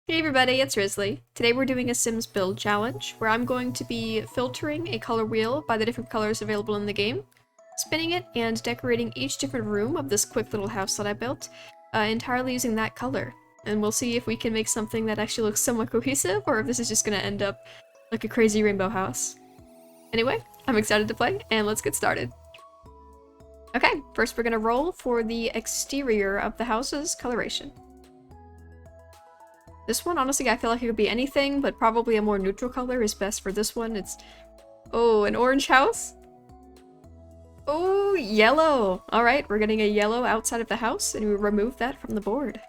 Hey everybody, it's Risley. Today we're doing a Sims build challenge, where I'm going to be filtering a color wheel by the different colors available in the game, spinning it, and decorating each different room of this quick little house that I built, entirely using that color. And we'll see if we can make something that actually looks somewhat cohesive, or if this is just gonna end up like a crazy rainbow house. Anyway, I'm excited to play, and let's get started. Okay, first we're gonna roll for the exterior of the house's coloration. This one, honestly, I feel like it could be anything, but probably a more neutral color is best for this one. It's... Oh, an orange house? Oh, yellow! Alright, we're getting a yellow outside of the house, and we remove that from the board.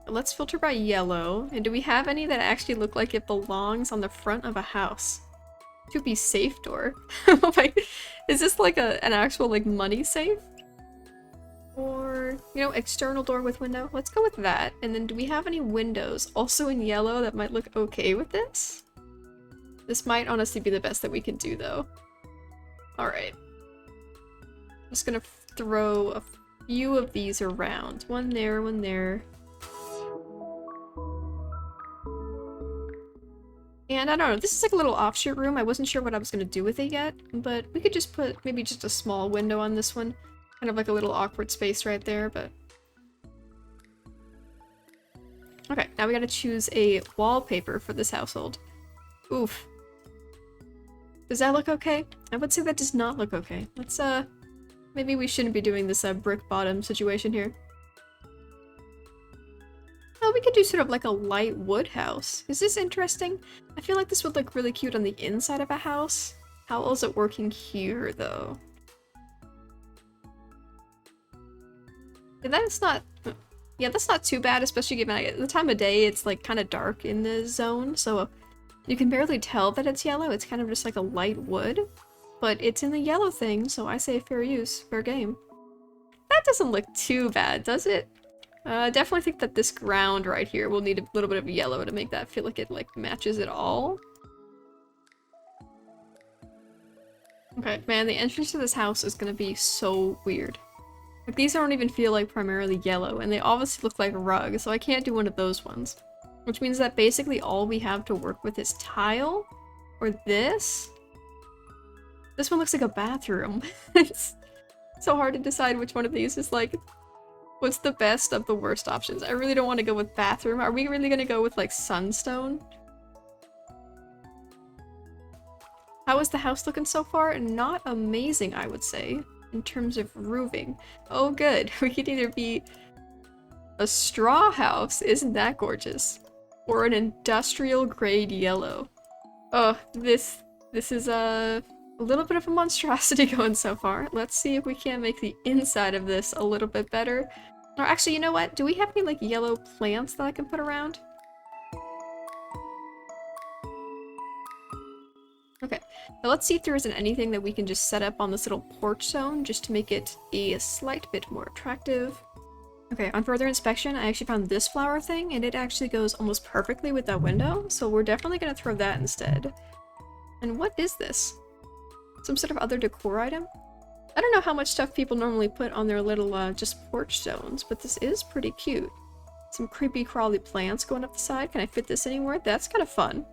Let's filter by yellow. And do we have any that actually look like it belongs on the front of a house? To be safe door. Oh my... Is this like an actual, like, money safe? Or, you know, external door with window. Let's go with that. And then do we have any windows also in yellow that might look okay with this? This might honestly be the best that we can do though. Alright. I'm just gonna throw a few of these around. One there, one there. And I don't know, this is like a little offshoot room. I wasn't sure what I was gonna do with it yet, but we could just put maybe just a small window on this one. Kind of like a little awkward space right there, but... Okay, now we gotta choose a wallpaper for this household. Oof. Does that look okay? I would say that does not look okay. Let's, maybe we shouldn't be doing this, brick bottom situation here. Oh, we could do sort of like a light wood house. Is this interesting? I feel like this would look really cute on the inside of a house. How well is it working here, though? That's not... Yeah, that's not too bad, especially given like, the time of day. It's like kind of dark in the zone, so you can barely tell that it's yellow. It's kind of just like a light wood, but it's in the yellow thing, so I say fair use, fair game. That doesn't look too bad, does it? Definitely think that this ground right here will need a little bit of yellow to make that feel like it like matches it all. Okay, man, the entrance to this house is gonna be so weird. Like, these don't even feel like primarily yellow, and they obviously look like rug, so I can't do one of those ones. Which means that basically all we have to work with is tile, or this. This one looks like a bathroom. It's so hard to decide which one of these is like, what's the best of the worst options. I really don't want to go with bathroom. Are we really gonna go with like sunstone? How is the house looking so far? Not amazing, I would say. In terms of roofing. Oh good, we could either be a straw house, isn't that gorgeous? Or an industrial grade yellow. Oh, this is a little bit of a monstrosity going so far. Let's see if we can't make the inside of this a little bit better. Or actually, you know what? Do we have any like yellow plants that I can put around? Okay, now let's see if there isn't anything that we can just set up on this little porch zone just to make it a slight bit more attractive. Okay, on further inspection, I actually found this flower thing, and it actually goes almost perfectly with that window, so we're definitely gonna throw that instead. And what is this? Some sort of other decor item? I don't know how much stuff people normally put on their little, just porch zones, but this is pretty cute. Some creepy crawly plants going up the side. Can I fit this anywhere? That's kind of fun.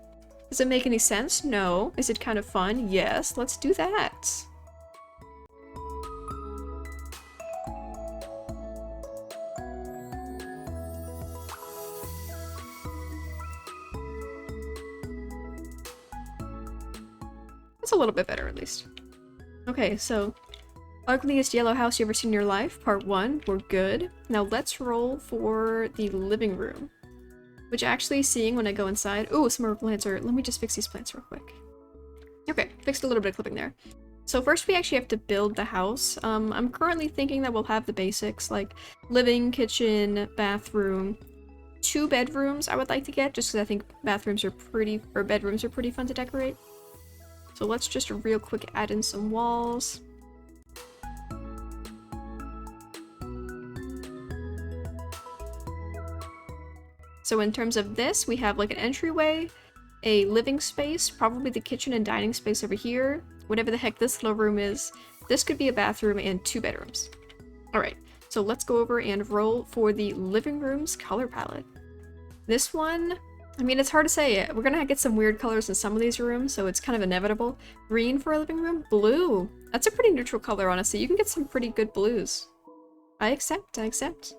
Does it make any sense? No. Is it kind of fun? Yes. Let's do that. It's a little bit better, at least. Okay, so ugliest yellow house you ever seen in your life, part 1. We're good. Now let's roll for the living room. Which actually, seeing when I go inside... Oh, some more plants are... Let me just fix these plants real quick. Okay, fixed a little bit of clipping there. So first we actually have to build the house. I'm currently thinking that we'll have the basics, like living, kitchen, bathroom, 2 bedrooms I would like to get, just because I think bedrooms are pretty fun to decorate. So let's just real quick add in some walls. So in terms of this, we have like an entryway, a living space, probably the kitchen and dining space over here, whatever the heck this little room is. This could be a bathroom and 2 bedrooms. Alright, so let's go over and roll for the living room's color palette. This one, I mean, it's hard to say. We're gonna get some weird colors in some of these rooms, so it's kind of inevitable. Green for a living room? Blue. That's a pretty neutral color, honestly. You can get some pretty good blues. I accept, I accept.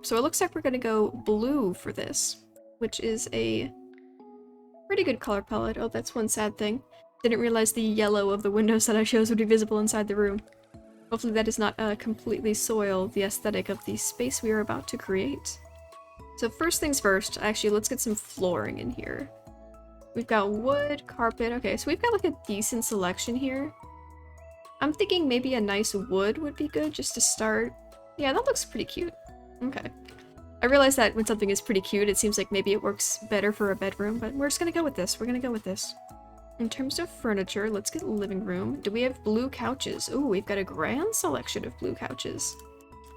So it looks like we're gonna go blue for this, which is a pretty good color palette. Oh, that's one sad thing. Didn't realize the yellow of the windows that I chose would be visible inside the room. Hopefully that does not completely soil the aesthetic of the space we are about to create. So first things first, actually let's get some flooring in here. We've got wood, carpet, okay, so we've got like a decent selection here. I'm thinking maybe a nice wood would be good just to start. Yeah, that looks pretty cute. Okay. I realize that when something is pretty cute, it seems like maybe it works better for a bedroom, but we're just gonna go with this. We're gonna go with this. In terms of furniture, let's get living room. Do we have blue couches? Ooh, we've got a grand selection of blue couches.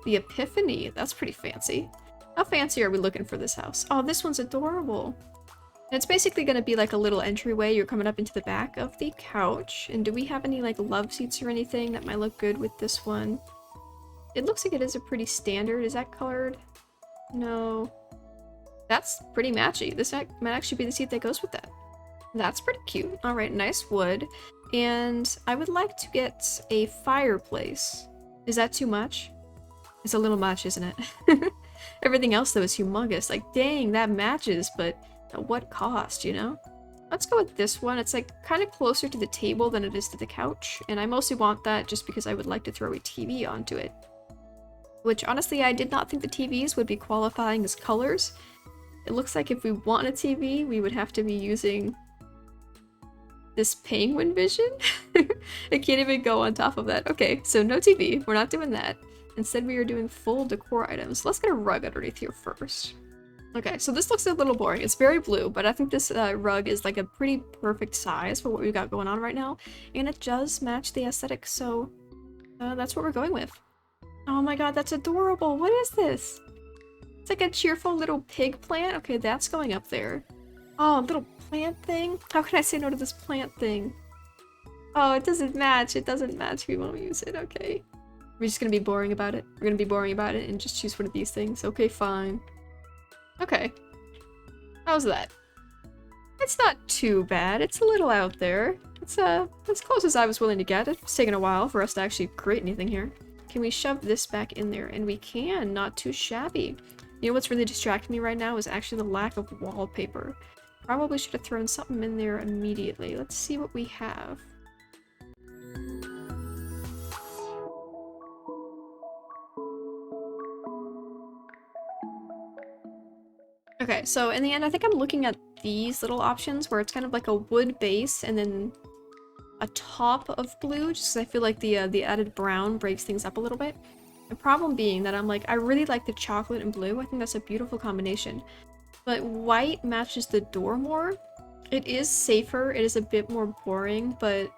The Epiphany, that's pretty fancy. How fancy are we looking for this house? Oh, this one's adorable. And it's basically going to be like a little entryway. You're coming up into the back of the couch. And do we have any like love seats or anything that might look good with this one? It looks like it is a pretty standard. Is that colored? No. That's pretty matchy. This might actually be the seat that goes with that. That's pretty cute. All right, nice wood. And I would like to get a fireplace. Is that too much? It's a little much, isn't it? Everything else, though, is humongous. Like, dang, that matches, but at what cost, you know? Let's go with this one. It's, like, kind of closer to the table than it is to the couch, and I mostly want that just because I would like to throw a TV onto it. Which, honestly, I did not think the TVs would be qualifying as colors. It looks like if we want a TV, we would have to be using this Penguin Vision? I can't even go on top of that. Okay, so no TV. We're not doing that. Instead, we are doing full decor items. Let's get a rug underneath here first. Okay, so this looks a little boring. It's very blue, but I think this rug is like a pretty perfect size for what we've got going on right now. And it does match the aesthetic, so that's what we're going with. Oh my god, that's adorable. What is this? It's like a cheerful little pig plant. Okay, that's going up there. Oh, a little plant thing? How can I say no to this plant thing? Oh, it doesn't match. It doesn't match. We won't use it. Okay. We're just gonna be boring about it. We're gonna be boring about it and just choose one of these things. Okay, fine. Okay. How's that? It's not too bad. It's a little out there. It's as close as I was willing to get. It's taken a while for us to actually create anything here. Can we shove this back in there? And we can. Not too shabby. You know what's really distracting me right now is actually the lack of wallpaper. Probably should have thrown something in there immediately. Let's see what we have. Okay, so in the end, I think I'm looking at these little options where it's kind of like a wood base and then a top of blue, just 'cause I feel like the added brown breaks things up a little bit. The problem being that I'm like, I really like the chocolate and blue. I think that's a beautiful combination. But white matches the door more. It is safer. It is a bit more boring, but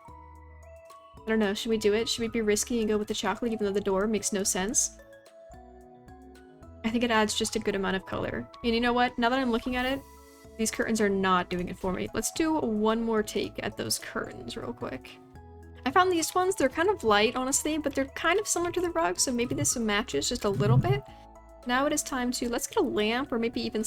I don't know. Should we do it? Should we be risky and go with the chocolate even though the door makes no sense? I think it adds just a good amount of color. And you know what? Now that I'm looking at it, these curtains are not doing it for me. Let's do one more take at those curtains real quick. I found these ones, they're kind of light, honestly, but they're kind of similar to the rug, so maybe this matches just a little bit. Now it is time to, let's get a lamp, or maybe even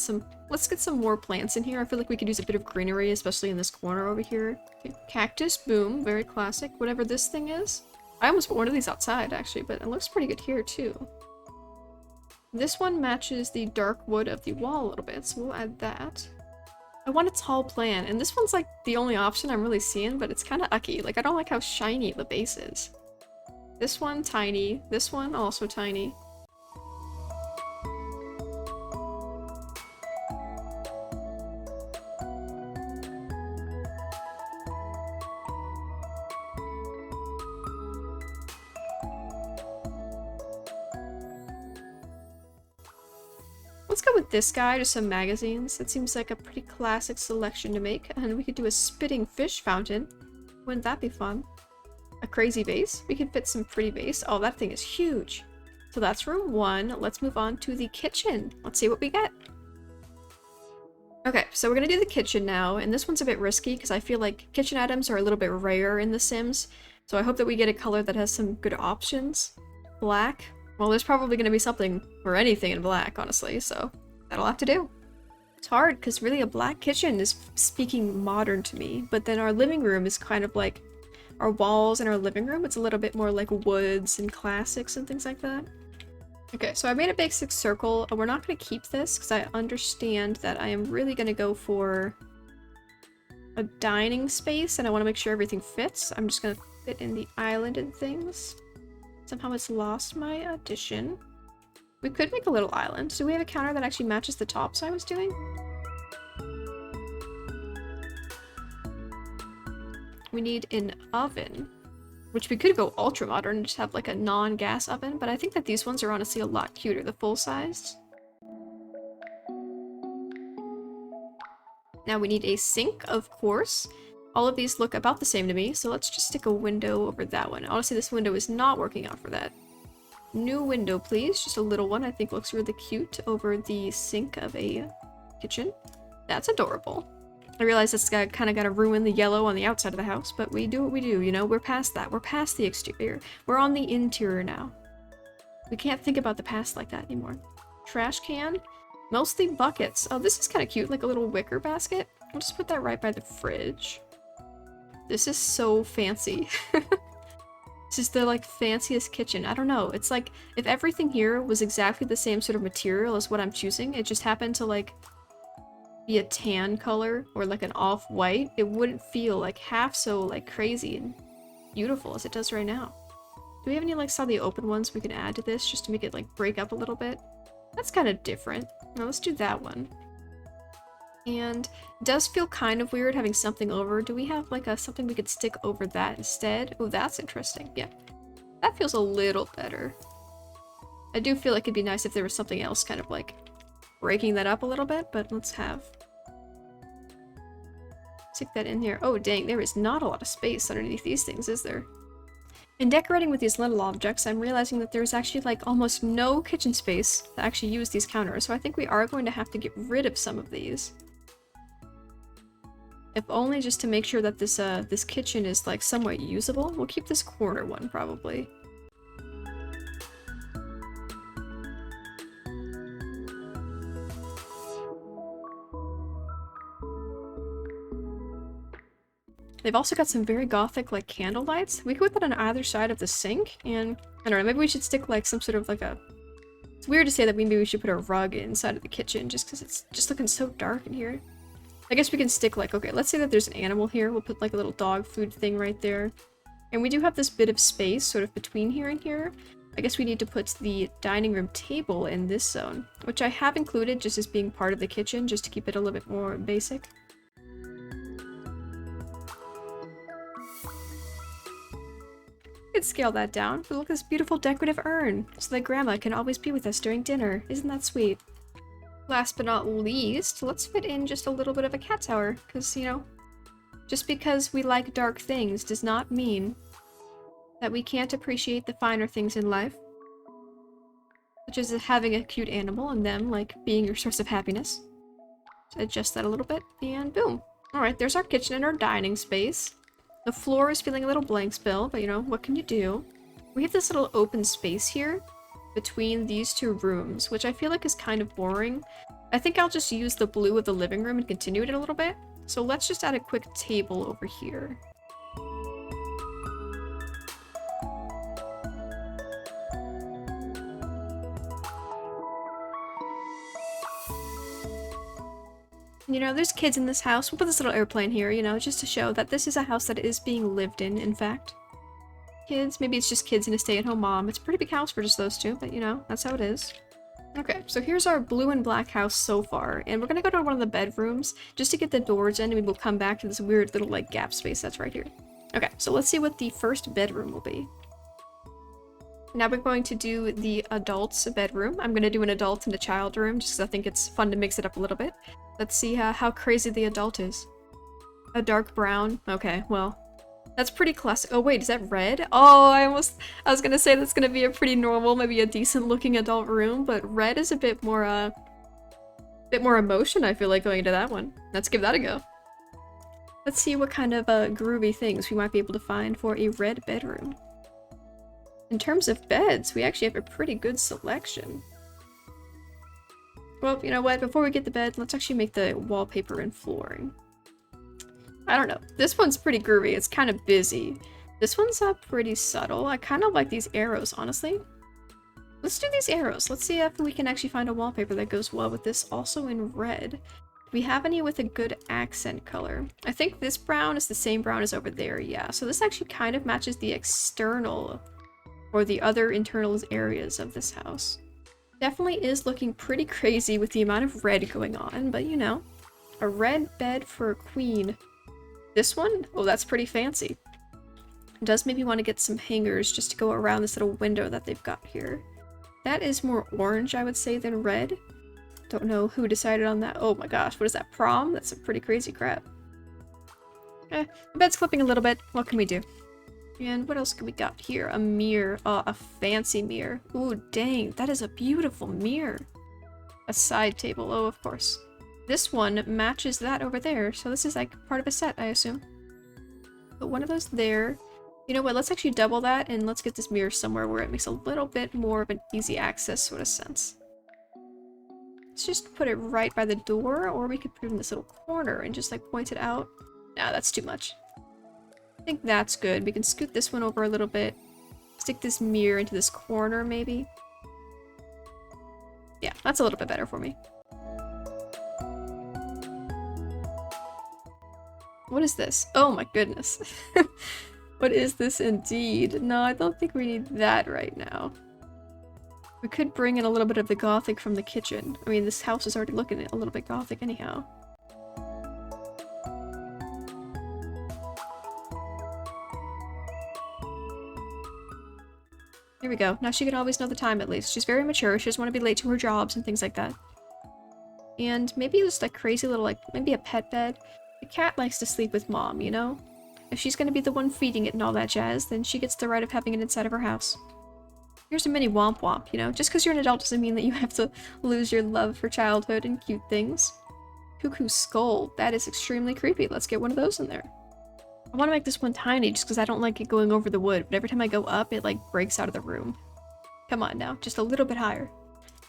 let's get some more plants in here. I feel like we could use a bit of greenery, especially in this corner over here. Okay. Cactus, boom, very classic. Whatever this thing is. I almost put one of these outside, actually, but it looks pretty good here, too. This one matches the dark wood of the wall a little bit, so we'll add that. I want a tall plant, and this one's like the only option I'm really seeing, but it's kind of ucky. Like, I don't like how shiny the base is. This one, tiny. This one, also tiny. Let's go with this guy, just some magazines. That seems like a pretty classic selection to make. And we could do a spitting fish fountain. Wouldn't that be fun? A crazy vase. We could fit some pretty vase. Oh, that thing is huge. So that's room 1. Let's move on to the kitchen. Let's see what we get. Okay, so we're gonna do the kitchen now, and this one's a bit risky because I feel like kitchen items are a little bit rare in The Sims. So I hope that we get a color that has some good options. Black. Well, there's probably going to be something or anything in black, honestly, so that'll have to do. It's hard because really a black kitchen is speaking modern to me, but then our living room is kind of like our walls in our living room. It's a little bit more like woods and classics and things like that. Okay, so I made a basic circle. We're not going to keep this because I understand that I am really going to go for a dining space and I want to make sure everything fits. I'm just going to fit in the island and things. Somehow it's lost my addition. We could make a little island. Do we have a counter that actually matches the tops I was doing? We need an oven, which we could go ultra modern and just have like a non-gas oven, but I think that these ones are honestly a lot cuter, the full-sized. Now we need a sink, of course. All of these look about the same to me, so let's just stick a window over that one. Honestly, this window is not working out for that. New window, please. Just a little one. I think looks really cute over the sink of a kitchen. That's adorable. I realize that's kind of got to ruin the yellow on the outside of the house, but we do what we do, you know? We're past that. We're past the exterior. We're on the interior now. We can't think about the past like that anymore. Trash can. Mostly buckets. Oh, this is kind of cute, like a little wicker basket. I'll just put that right by the fridge. This is so fancy. This is the, like, fanciest kitchen. I don't know. It's like, if everything here was exactly the same sort of material as what I'm choosing, it just happened to, like, be a tan color or, like, an off-white, it wouldn't feel, like, half so, like, crazy and beautiful as it does right now. Do we have any, like, slightly open ones we can add to this just to make it, like, break up a little bit? That's kind of different. Now, let's do that one. And it does feel kind of weird having something over. Do we have like something we could stick over that instead? Oh, that's interesting. Yeah, that feels a little better. I do feel like it'd be nice if there was something else kind of like breaking that up a little bit, but let's stick that in here. Oh dang, there is not a lot of space underneath these things, is there? In decorating with these little objects, I'm realizing that there's actually like almost no kitchen space to actually use these counters, so I think we are going to have to get rid of some of these. If only just to make sure that this kitchen is like somewhat usable. We'll keep this corner one probably. They've also got some very gothic like candle lights. We could put that on either side of the sink, and I don't know, maybe we should stick like some sort of like a... It's weird to say that maybe we should put a rug inside of the kitchen just because it's just looking so dark in here. I guess we can stick like, okay, let's say that there's an animal here. We'll put like a little dog food thing right there. And we do have this bit of space sort of between here and here. I guess we need to put the dining room table in this zone, which I have included just as being part of the kitchen, just to keep it a little bit more basic. We could scale that down, but look at this beautiful decorative urn, so that Grandma can always be with us during dinner. Isn't that sweet? Last but not least, let's fit in just a little bit of a cat tower, because, you know, just because we like dark things does not mean that we can't appreciate the finer things in life. Such as having a cute animal and them, like, being your source of happiness. So adjust that a little bit, and boom. Alright, there's our kitchen and our dining space. The floor is feeling a little blank spill, but you know, what can you do? We have this little open space here between these two rooms, which I feel like is kind of boring. I think I'll just use the blue of the living room and continue it a little bit. So let's just add a quick table over here. You know, there's kids in this house. We'll put this little airplane here, you know, just to show that this is a house that is being lived in fact. Kids, maybe it's just kids and a stay-at-home mom. It's a pretty big house for just those two, but you know, that's how it is. Okay, so here's our blue and black house so far, and we're gonna go to one of the bedrooms just to get the doors in, and we will come back to this weird little like gap space that's right here. Okay, so let's see what the first bedroom will be. Now we're going to do the adult's bedroom. I'm gonna do an adult and a child room just because I think it's fun to mix it up a little bit. Let's see how crazy the adult is. A dark brown. Okay, well, that's pretty classic. Oh wait, is that red? Oh, I was gonna say that's gonna be a pretty normal, maybe a decent looking adult room, but red is a bit more emotion, I feel like, going into that one. Let's give that a go. Let's see what kind of groovy things we might be able to find for a red bedroom. In terms of beds, we actually have a pretty good selection. Well, you know what? Before we get to bed, let's actually make the wallpaper and flooring. I don't know. This one's pretty groovy. It's kind of busy. This one's pretty subtle. I kind of like these arrows, honestly. Let's do these arrows. Let's see if we can actually find a wallpaper that goes well with this, also in red. Do we have any with a good accent color? I think this brown is the same brown as over there, yeah. So this actually kind of matches the external or the other internal areas of this house. Definitely is looking pretty crazy with the amount of red going on, but you know, a red bed for a queen. This one? Oh, that's pretty fancy. It does maybe want to get some hangers just to go around this little window that they've got here. That is more orange, I would say, than red. Don't know who decided on that. Oh my gosh, what is that, prom? That's some pretty crazy crap. The bed's flipping a little bit. What can we do? And what else can we got here? A mirror. Oh, a fancy mirror. Ooh, dang, that is a beautiful mirror. A side table. Oh, of course. This one matches that over there, so this is like part of a set, I assume. Put one of those there. You know what, let's actually double that, and let's get this mirror somewhere where it makes a little bit more of an easy access sort of sense. Let's just put it right by the door, or we could put it in this little corner and just like point it out. Nah, that's too much. I think that's good. We can scoot this one over a little bit. Stick this mirror into this corner, maybe. Yeah, that's a little bit better for me. What is this? Oh my goodness. What is this indeed? No, I don't think we need that right now. We could bring in a little bit of the gothic from the kitchen. I mean, this house is already looking a little bit gothic anyhow. Here we go. Now she can always know the time at least. She's very mature. She doesn't want to be late to her jobs and things like that. And maybe just like crazy little, like, maybe a pet bed. The cat likes to sleep with mom, you know? If she's gonna be the one feeding it and all that jazz, then she gets the right of having it inside of her house. Here's a mini womp womp, you know? Just because you're an adult doesn't mean that you have to lose your love for childhood and cute things. Cuckoo skull. That is extremely creepy. Let's get one of those in there. I want to make this one tiny just because I don't like it going over the wood, but every time I go up, it like breaks out of the room. Come on now, just a little bit higher.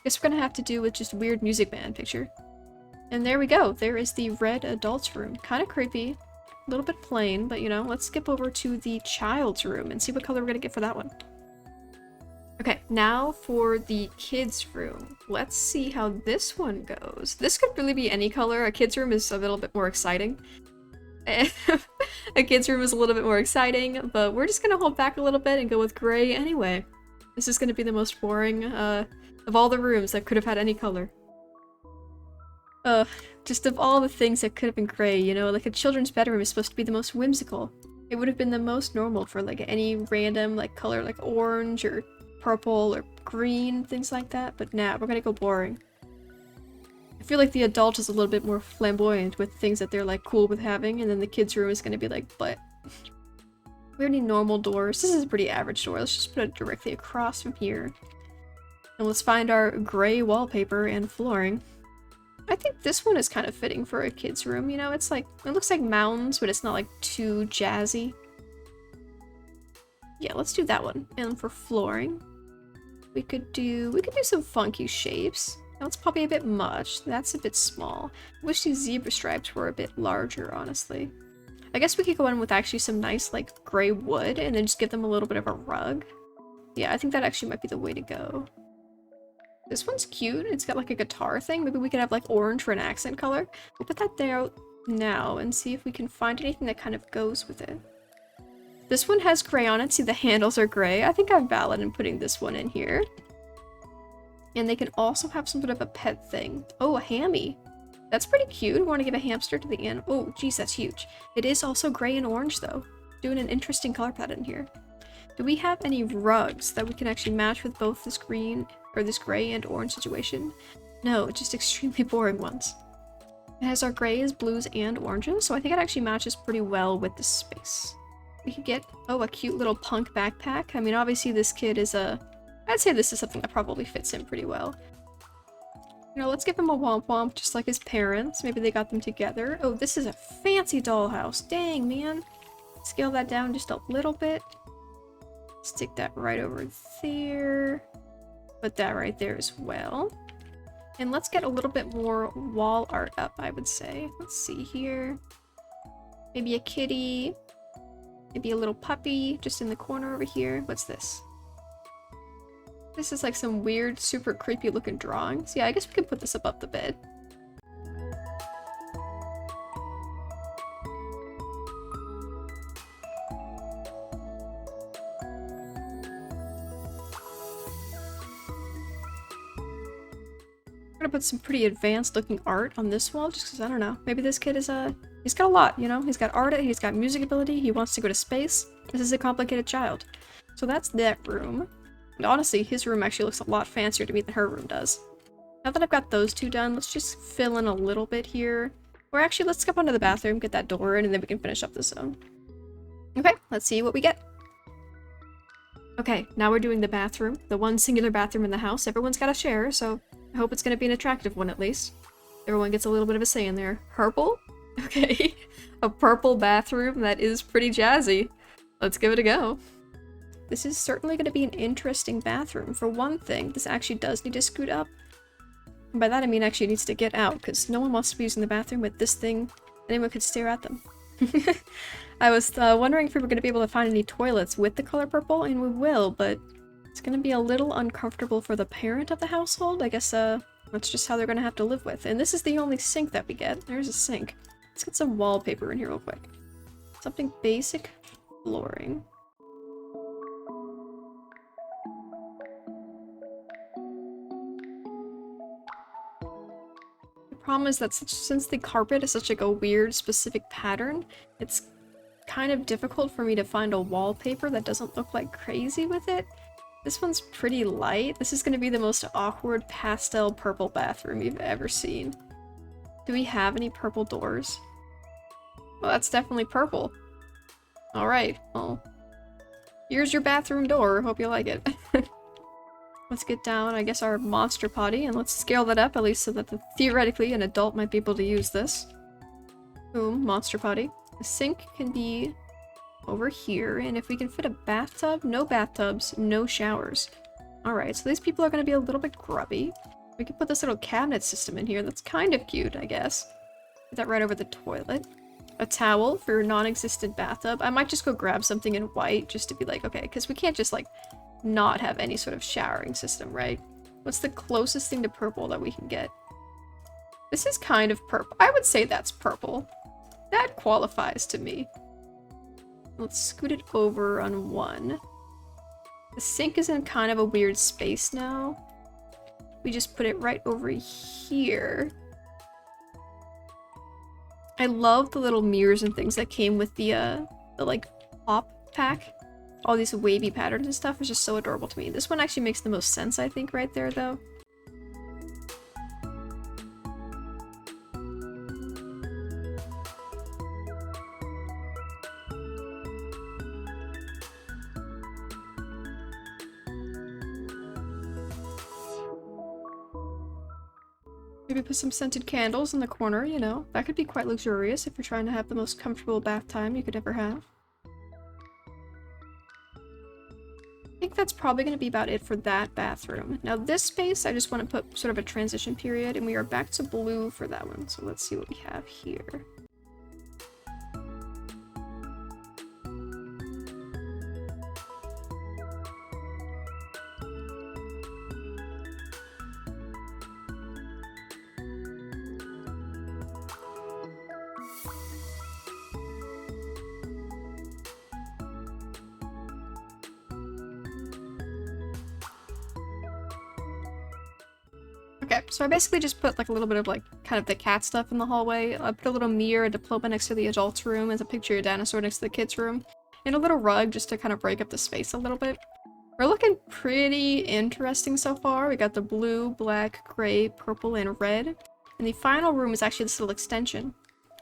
Guess we're gonna have to do with just weird music band picture. And there we go. There is the red adult's room. Kind of creepy. A little bit plain, but you know, let's skip over to the child's room and see what color we're gonna get for that one. Okay, now for the kids' room. Let's see how this one goes. This could really be any color. A kid's room is a little bit more exciting. A kid's room is a little bit more exciting, but we're just gonna hold back a little bit and go with gray anyway. This is gonna be the most boring of all the rooms that could have had any color. Just of all the things that could have been gray, you know, like a children's bedroom is supposed to be the most whimsical. It would have been the most normal for like any random like color like orange or purple or green, things like that, but nah, we're gonna go boring. I feel like the adult is a little bit more flamboyant with things that they're like cool with having, and then the kids' room is gonna be like, but we need normal doors. This is a pretty average door. Let's just put it directly across from here. And let's find our gray wallpaper and flooring. I think this one is kind of fitting for a kid's room, you know? It's like, it looks like mountains, but it's not like too jazzy. Yeah, let's do that one. And for flooring, we could do some funky shapes. That's probably a bit much. That's a bit small. I wish these zebra stripes were a bit larger, honestly. I guess we could go in with actually some nice, like, gray wood and then just give them a little bit of a rug. Yeah, I think that actually might be the way to go. This one's cute. It's got like a guitar thing. Maybe we could have like orange for an accent color. We'll put that there now and see if we can find anything that kind of goes with it. This one has gray on it. See, the handles are gray. I think I'm valid in putting this one in here. And they can also have some sort of a pet thing. Oh, a hammy. That's pretty cute. We want to give a hamster to the inn. Oh, geez, that's huge. It is also gray and orange, though. Doing an interesting color pattern here. Do we have any rugs that we can actually match with both this green, or this gray and orange situation? No, just extremely boring ones. It has our grays, blues, and oranges, so I think it actually matches pretty well with the space. We could get, oh, a cute little punk backpack. I mean, obviously this kid is I'd say this is something that probably fits him pretty well. You know, let's give him a womp womp, just like his parents. Maybe they got them together. Oh, this is a fancy dollhouse. Dang, man. Scale that down just a little bit. Stick that right over there. Put that right there as well. And let's get a little bit more wall art up, I would say. Let's see here. Maybe a kitty. Maybe a little puppy just in the corner over here. What's this? This is like some weird, super creepy looking drawings. Yeah, I guess we could put this above the bed. Put some pretty advanced looking art on this wall just because I don't know, maybe this kid is he's got a lot, you know, he's got art, he's got music ability, he wants to go to space. This is a complicated child. So that's that room. And honestly, his room actually looks a lot fancier to me than her room does. Now that I've got those two done, let's just fill in a little bit here. Or actually, let's skip onto the bathroom, get that door in, and then we can finish up the zone. Okay, let's see what we get. Okay, now we're doing the bathroom, the one singular bathroom in the house. Everyone's got a share, so I hope it's going to be an attractive one at least. Everyone gets a little bit of a say in there. Purple? Okay. A purple bathroom, that is pretty jazzy. Let's give it a go. This is certainly going to be an interesting bathroom. For one thing, this actually does need to scoot up. And by that I mean actually needs to get out, because no one wants to be using the bathroom with this thing. Anyone could stare at them. I was wondering if we were going to be able to find any toilets with the color purple, and we will, but it's going to be a little uncomfortable for the parent of the household. I guess that's just how they're going to have to live with. And this is the only sink that we get. There's a sink. Let's get some wallpaper in here real quick. Something basic. Flooring. The problem is that since the carpet is such like a weird specific pattern, it's kind of difficult for me to find a wallpaper that doesn't look like crazy with it. This one's pretty light. This is going to be the most awkward pastel purple bathroom you've ever seen. Do we have any purple doors? Well, that's definitely purple. Alright, well, here's your bathroom door. Hope you like it. Let's get down, I guess, our monster potty, and let's scale that up, at least so that theoretically an adult might be able to use this. Boom, monster potty. The sink can be over here, and if we can fit a bathtub, no bathtubs, no showers. Alright, so these people are going to be a little bit grubby. We could put this little cabinet system in here that's kind of cute, I guess. Put that right over the toilet. A towel for your non-existent bathtub. I might just go grab something in white just to be like, okay, because we can't just like not have any sort of showering system, right? What's the closest thing to purple that we can get? This is kind of purple. I would say that's purple. That qualifies to me. Let's scoot it over on one. The sink is in kind of a weird space now. We just put it right over here. I love the little mirrors and things that came with the like pop pack. All these wavy patterns and stuff is just so adorable to me. This one actually makes the most sense, I think, right there though. Maybe put some scented candles in the corner, you know. That could be quite luxurious if you're trying to have the most comfortable bath time you could ever have. I think that's probably going to be about it for that bathroom. Now this space, I just want to put sort of a transition period, and we are back to blue for that one. So let's see what we have here. Okay, so I basically just put like a little bit of like kind of the cat stuff in the hallway. I put a little mirror, a diploma next to the adult's room, and a picture of a dinosaur next to the kid's room, and a little rug just to kind of break up the space a little bit. We're looking pretty interesting so far. We got the blue, black, gray, purple, and red. And the final room is actually this little extension,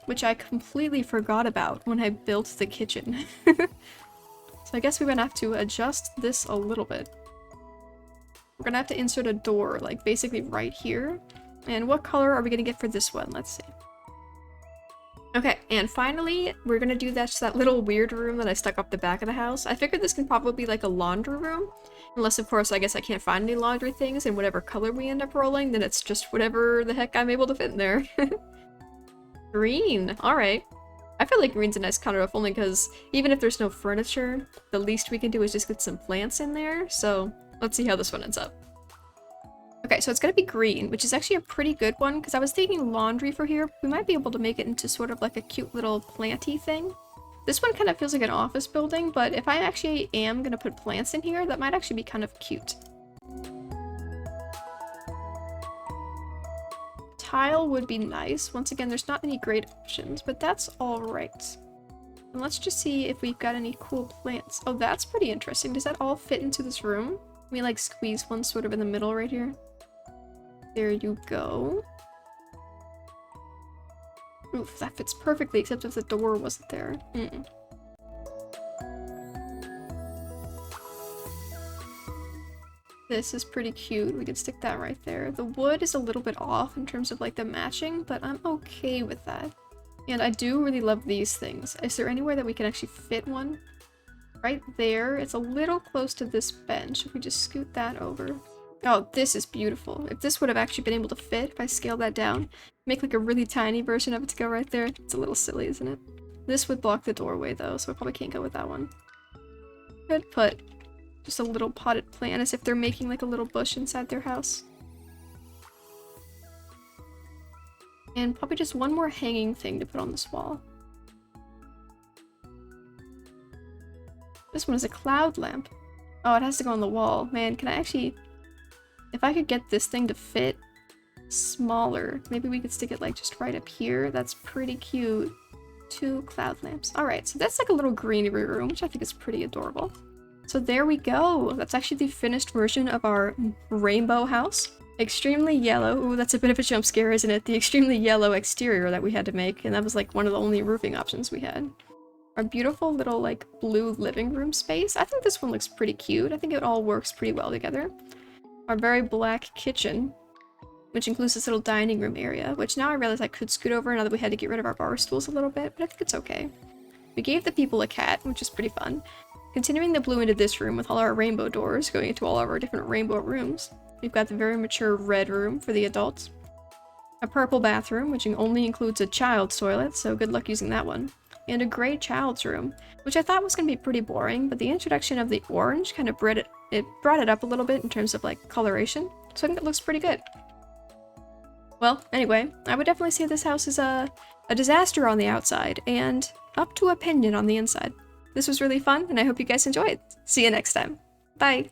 which I completely forgot about when I built the kitchen. So I guess we're gonna have to adjust this a little bit. We're gonna have to insert a door, like basically right here. And what color are we gonna get for this one? Let's see. Okay, and finally, we're gonna do that little weird room that I stuck up the back of the house. I figured this can probably be like a laundry room. Unless, of course, I guess I can't find any laundry things, and whatever color we end up rolling, then it's just whatever the heck I'm able to fit in there. Green! Alright. I feel like green's a nice color, if only because even if there's no furniture, the least we can do is just get some plants in there, so let's see how this one ends up. Okay, so it's gonna be green, which is actually a pretty good one, because I was thinking laundry for here. We might be able to make it into sort of like a cute little planty thing. This one kind of feels like an office building, but if I actually am gonna put plants in here, that might actually be kind of cute. Tile would be nice. Once again, there's not any great options, but that's alright. And let's just see if we've got any cool plants. Oh, that's pretty interesting. Does that all fit into this room? Let me like squeeze one sort of in the middle right here. There you go. Oof, that fits perfectly, except if the door wasn't there. This is pretty cute. We could stick that right there. The wood is a little bit off in terms of like the matching, but I'm okay with that. And I do really love these things. Is there anywhere that we can actually fit one? Right there. It's a little close to this bench. If we just scoot that over. Oh, this is beautiful. If this would have actually been able to fit, if I scale that down, make like a really tiny version of it to go right there. It's a little silly, isn't it? This would block the doorway though, so I probably can't go with that one. Could put just a little potted plant as if they're making like a little bush inside their house. And probably just one more hanging thing to put on this wall. This one is a cloud lamp. Oh, it has to go on the wall. Man, can I actually... If I could get this thing to fit smaller, maybe we could stick it like just right up here. That's pretty cute. 2 cloud lamps. Alright, so that's like a little greenery room, which I think is pretty adorable. So there we go. That's actually the finished version of our rainbow house. Extremely yellow. Ooh, that's a bit of a jump scare, isn't it? The extremely yellow exterior that we had to make, and that was like one of the only roofing options we had. Our beautiful little like blue living room space. I think this one looks pretty cute. I think it all works pretty well together. Our very black kitchen, which includes this little dining room area, which now I realize I could scoot over now that we had to get rid of our bar stools a little bit, but I think it's okay. We gave the people a cat, which is pretty fun. Continuing the blue into this room with all our rainbow doors going into all of our different rainbow rooms. We've got the very mature red room for the adults. A purple bathroom, which only includes a child's toilet, so good luck using that one. And a gray child's room, which I thought was going to be pretty boring, but the introduction of the orange kind of brought it up a little bit in terms of like coloration, so I think it looks pretty good. Well, anyway, I would definitely say this house is a disaster on the outside, and up to opinion on the inside. This was really fun, and I hope you guys enjoyed. See you next time. Bye!